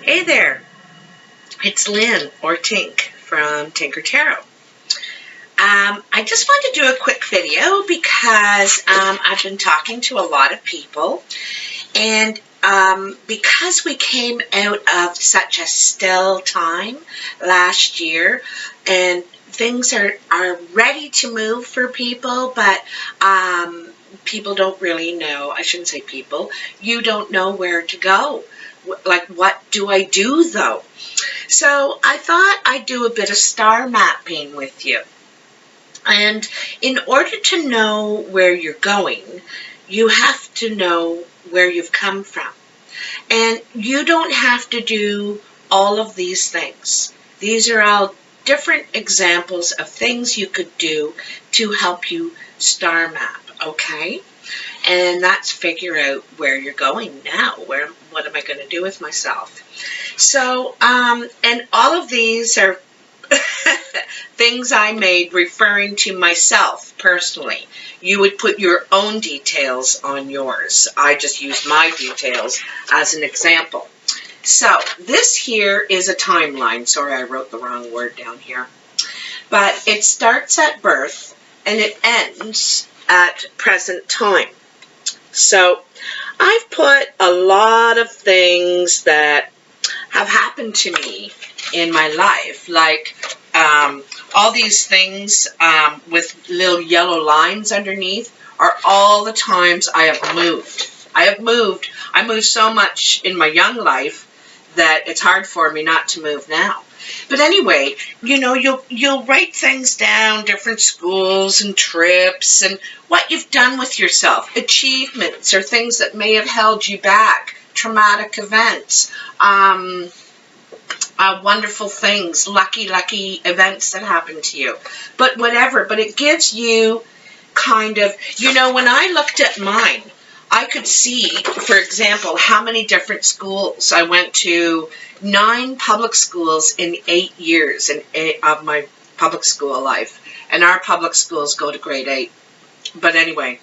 Hey there, it's Lynn or Tink from Tinker Tarot. I just wanted to do a quick video because I've been talking to a lot of people, and because we came out of such a still time last year, and things are ready to move for people, but people don't really know. I shouldn't say people. You don't know where to go. Like, what do I do though? So I thought I'd do a bit of star mapping with you. And in order to know where you're going, you have to know where you've come from. And you don't have to do all of these things. These are all different examples of things you could do to help you star map, okay? And that's figure out where you're going now. What am I going to do with myself? So, and all of these are things I made referring to myself personally. You would put your own details on yours. I just used my details as an example. So this here is a timeline. Sorry, I wrote the wrong word down here. But it starts at birth and it ends at present time. So I've put a lot of things that have happened to me in my life, like all these things with little yellow lines underneath are all the times I have moved. I moved so much in my young life that it's hard for me not to move now. But anyway, you know, you'll write things down, different schools and trips and what you've done with yourself, achievements or things that may have held you back, traumatic events, wonderful things, lucky events that happened to you. But whatever, but it gives you kind of, you know, when I looked at mine, I could see, for example, how many different schools. I went to 9 public schools in 8 years of my public school life. And our public schools go to grade 8. But anyway,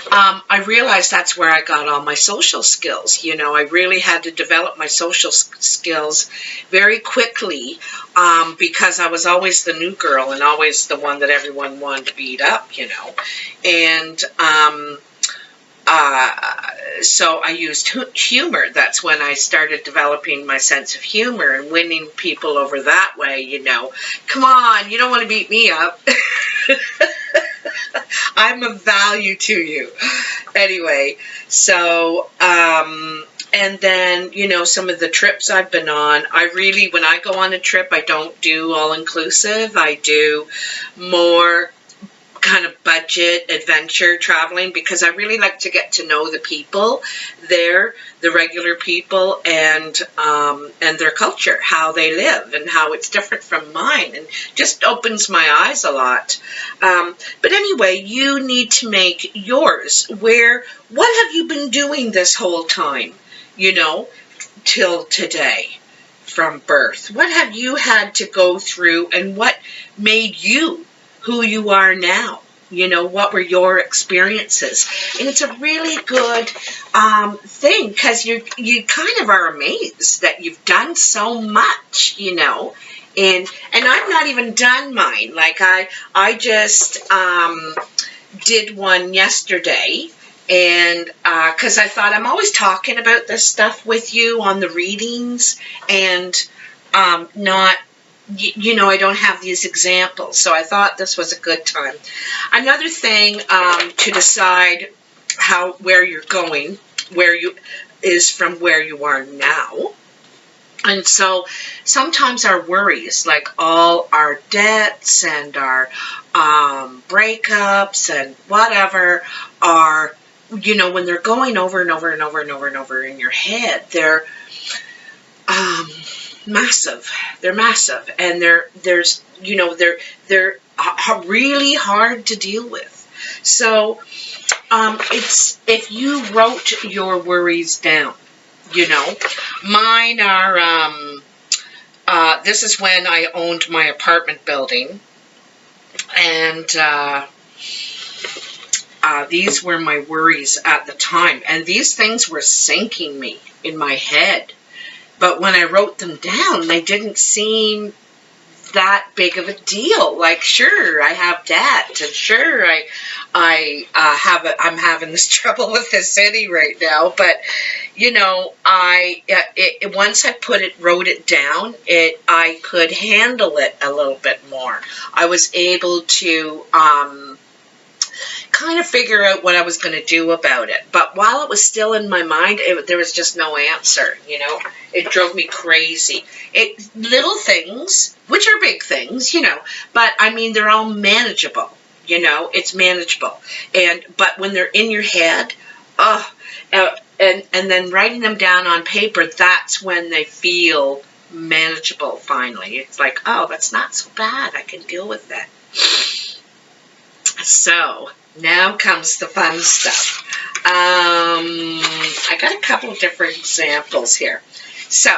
I realized that's where I got all my social skills. You know, I really had to develop my social skills very quickly because I was always the new girl and always the one that everyone wanted to beat up, you know. And so I used humor. That's when I started developing my sense of humor and winning people over that way, you know. Come on, you don't want to beat me up. I'm of value to you. Anyway, so, and then, you know, some of the trips I've been on, when I go on a trip, I don't do all-inclusive. I do more kind of budget adventure traveling because I really like to get to know the people there, the regular people, and their culture, how they live and how it's different from mine, and just opens my eyes a lot. But anyway, you need to make yours. What have you been doing this whole time, you know, till today from birth? What have you had to go through, and what made you who you are now? You know, what were your experiences? And it's a really good thing because you kind of are amazed that you've done so much, you know. And I've not even done mine. Like I just did one yesterday, and because I thought I'm always talking about this stuff with you on the readings, and not, you know, I don't have these examples, so I thought this was a good time. Another thing to decide where you're going, is from where you are now. And so sometimes our worries, like all our debts and our breakups and whatever, are, you know, when they're going over and over and over and over and over in your head, they're massive. They're massive, and they're really hard to deal with. So it's, if you wrote your worries down, you know, mine are this is when I owned my apartment building, and these were my worries at the time, and these things were sinking me in my head. But when I wrote them down, they didn't seem that big of a deal. Like, sure, I have debt, and sure, I'm having this trouble with the city right now. But you know, once I wrote it down, I could handle it a little bit more. I was able to kind of figure out what I was going to do about it. But while it was still in my mind, there was just no answer, you know. It drove me crazy. Little things, which are big things, you know, but I mean, they're all manageable, you know. It's manageable. But when they're in your head, and then writing them down on paper, that's when they feel manageable finally. It's like, oh, that's not so bad. I can deal with that. So now comes the fun stuff. I got a couple of different examples here. So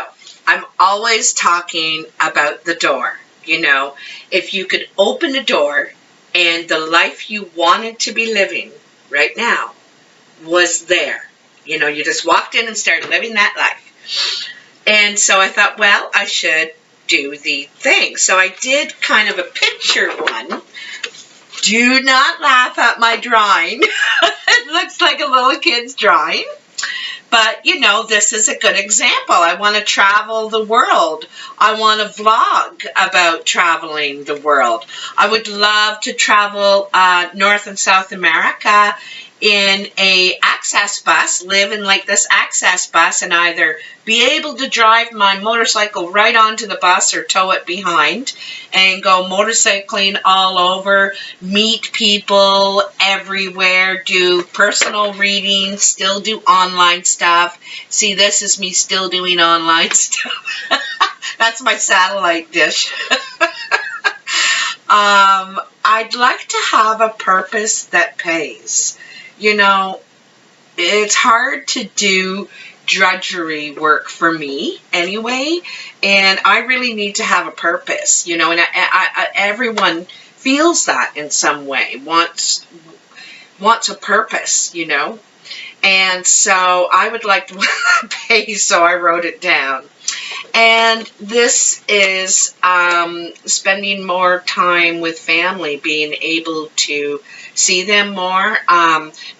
I'm always talking about the door. You know, if you could open a door and the life you wanted to be living right now was there. You know, you just walked in and started living that life. And so I thought, well, I should do the thing. So I did kind of a picture one. Do not laugh at my drawing. It looks like a little kid's drawing. But, you know, this is a good example. I want to travel the world. I want to vlog about traveling the world. I would love to travel North and South America in a access bus, live in like this access bus, and either be able to drive my motorcycle right onto the bus or tow it behind and go motorcycling all over, meet people everywhere, do personal readings, still do online stuff. See, this is me still doing online stuff. That's my satellite dish. I'd like to have a purpose that pays. You know, it's hard to do drudgery work for me anyway, and I really need to have a purpose, you know, and everyone feels that in some way, wants a purpose, you know, and so I would like to pay, so I wrote it down. And this is spending more time with family, being able to see them more,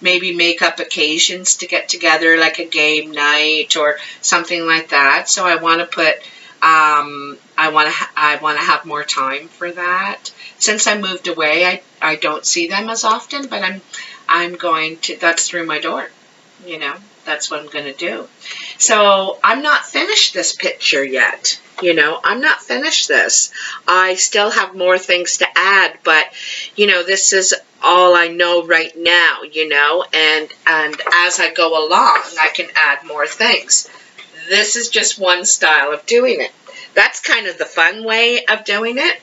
maybe make up occasions to get together, like a game night or something like that. So I want to put, I want to have more time for that. Since I moved away, I don't see them as often, but I'm going to. That's through my door, you know. That's what I'm going to do. So I'm not finished this picture yet. You know, I'm not finished this. I still have more things to add, but, you know, this is all I know right now, you know, and as I go along, I can add more things. This is just one style of doing it. That's kind of the fun way of doing it.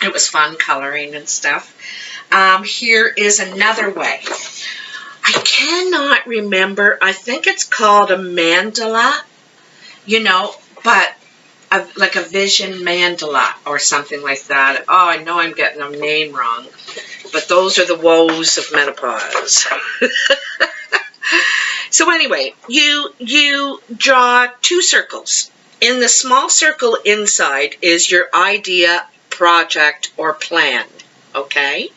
It was fun coloring and stuff. Here is another way. I cannot remember. I think it's called a mandala, you know, but like a vision mandala or something like that. Oh, I know I'm getting the name wrong, but those are the woes of menopause. So anyway, you draw two circles. In the small circle inside is your idea, project, or plan, okay?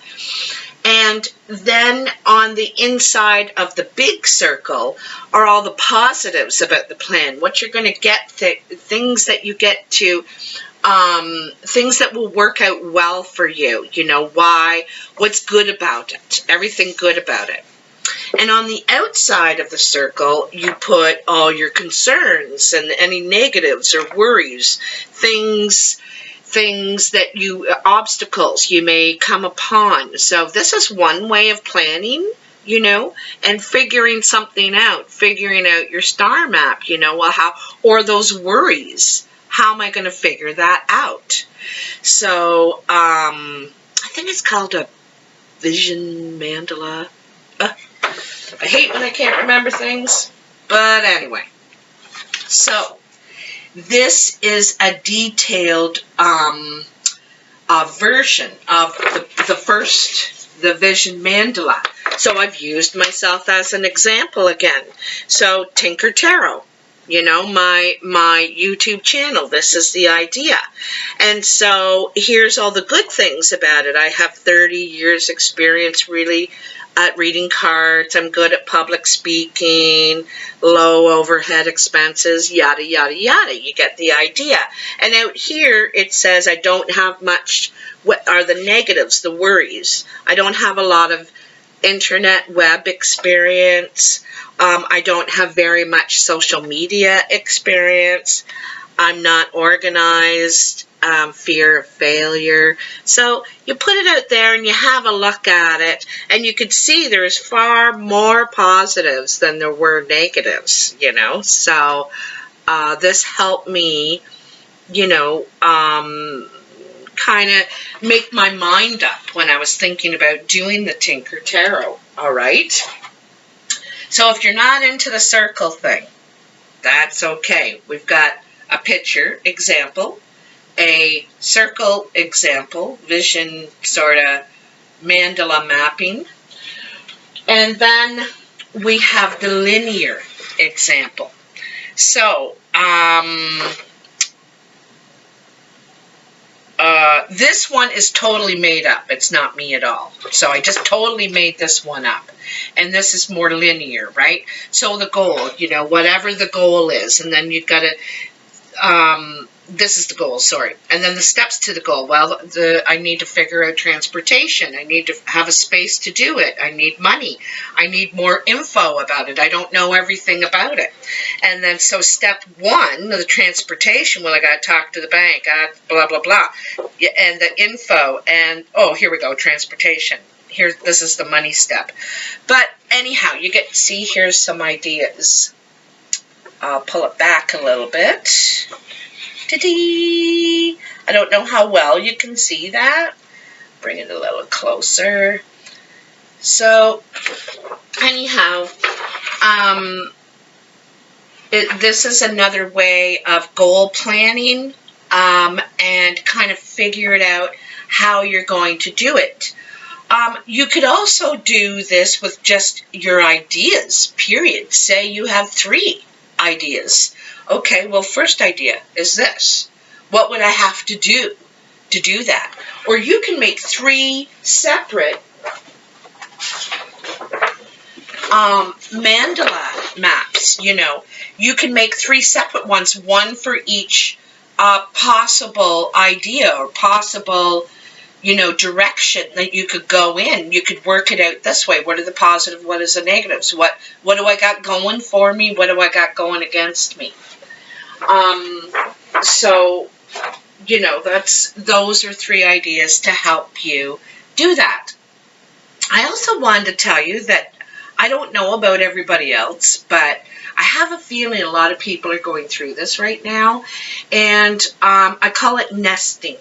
And then on the inside of the big circle are all the positives about the plan. What you're going to get, things that you get to, things that will work out well for you. You know, why, what's good about it, everything good about it. And on the outside of the circle, you put all your concerns and any negatives or worries, things that obstacles you may come upon. So this is one way of planning, you know, and figuring something out, figuring out your star map, you know, well, or those worries. How am I going to figure that out? So I think it's called a vision mandala. I hate when I can't remember things, but anyway. So this is a detailed version of the vision mandala. So I've used myself as an example again. So Tinker Tarot. You know, my YouTube channel. This is the idea. And so here's all the good things about it. I have 30 years experience really at reading cards. I'm good at public speaking, low overhead expenses, yada, yada, yada. You get the idea. And out here it says I don't have much. What are the negatives, the worries? I don't have a lot of internet web experience. I don't have very much social media experience. I'm not organized. Fear of failure. So you put it out there and you have a look at it, and you could see there's far more positives than there were negatives, you know. So this helped me, you know, kind of make my mind up when I was thinking about doing the Tinker Tarot, all right? So if you're not into the circle thing, that's okay. We've got a picture example, a circle example, vision sort of mandala mapping, and then we have the linear example. So, this one is totally made up. It's not me at all. So I just totally made this one up. And this is more linear, right? So the goal, you know, whatever the goal is, and then you've got to, this is the goal, sorry. And then the steps to the goal. Well, I need to figure out transportation. I need to have a space to do it. I need money. I need more info about it. I don't know everything about it. And then so step one, the transportation, well, I got to talk to the bank, blah, blah, blah. And the info, and, oh, here we go, transportation. This is the money step. But anyhow, you get to see, here's some ideas. I'll pull it back a little bit. Ta-dee! I don't know how well you can see that. Bring it a little closer. So, anyhow, this is another way of goal planning and kind of figure it out how you're going to do it. You could also do this with just your ideas, period. Say you have 3 ideas. Okay, well, first idea is this. What would I have to do that? Or you can make 3 separate mandala maps, you know. You can make 3 separate ones, one for each possible idea or possible, you know, direction that you could go in. You could work it out this way. What are the positive? What is the negatives? What do I got going for me? What do I got going against me? So, you know, those are 3 ideas to help you do that. I also wanted to tell you that I don't know about everybody else, but I have a feeling a lot of people are going through this right now, and I call it nesting.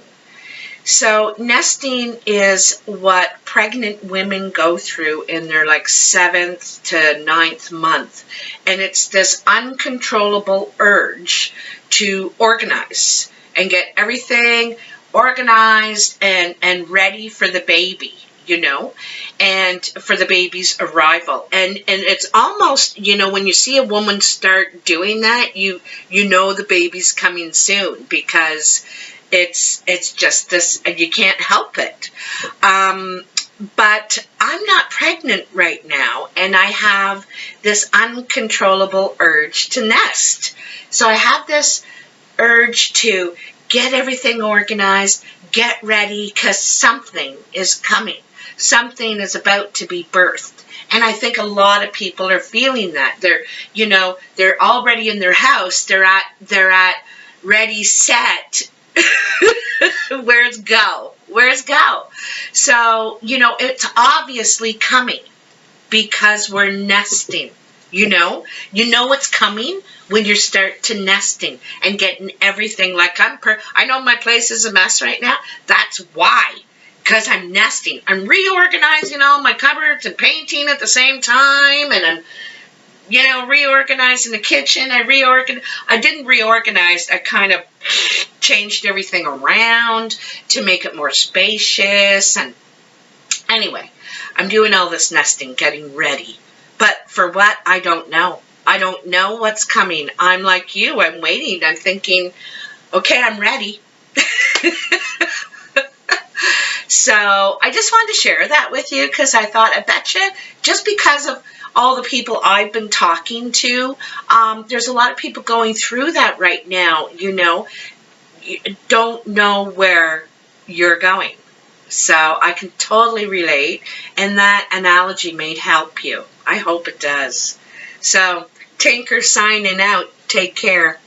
So nesting is what pregnant women go through in their like 7th to 9th month. And it's this uncontrollable urge to organize and get everything organized and ready for the baby, you know, and for the baby's arrival. And it's almost, you know, when you see a woman start doing that, you know the baby's coming soon, because it's just this, and you can't help it. But I'm not pregnant right now, and I have this uncontrollable urge to nest. So I have this urge to get everything organized, get ready, because something is coming. Something is about to be birthed. And I think a lot of people are feeling that. They're already in their house. They're at ready, set. Where's go? So, you know, it's obviously coming because we're nesting, you know it's coming when you start to nesting and getting everything like I know my place is a mess right now. That's why, because I'm nesting. I'm reorganizing all my cupboards and painting at the same time, and I'm, you know, reorganizing the kitchen. I didn't reorganize. I kind of changed everything around to make it more spacious. And anyway, I'm doing all this nesting, getting ready. But for what? I don't know. I don't know what's coming. I'm like you. I'm waiting. I'm thinking, okay, I'm ready. So I just wanted to share that with you because I thought, I bet you, just because of all the people I've been talking to, there's a lot of people going through that right now, you know, you don't know where you're going. So I can totally relate, and that analogy may help you. I hope it does. So, Tinker signing out. Take care.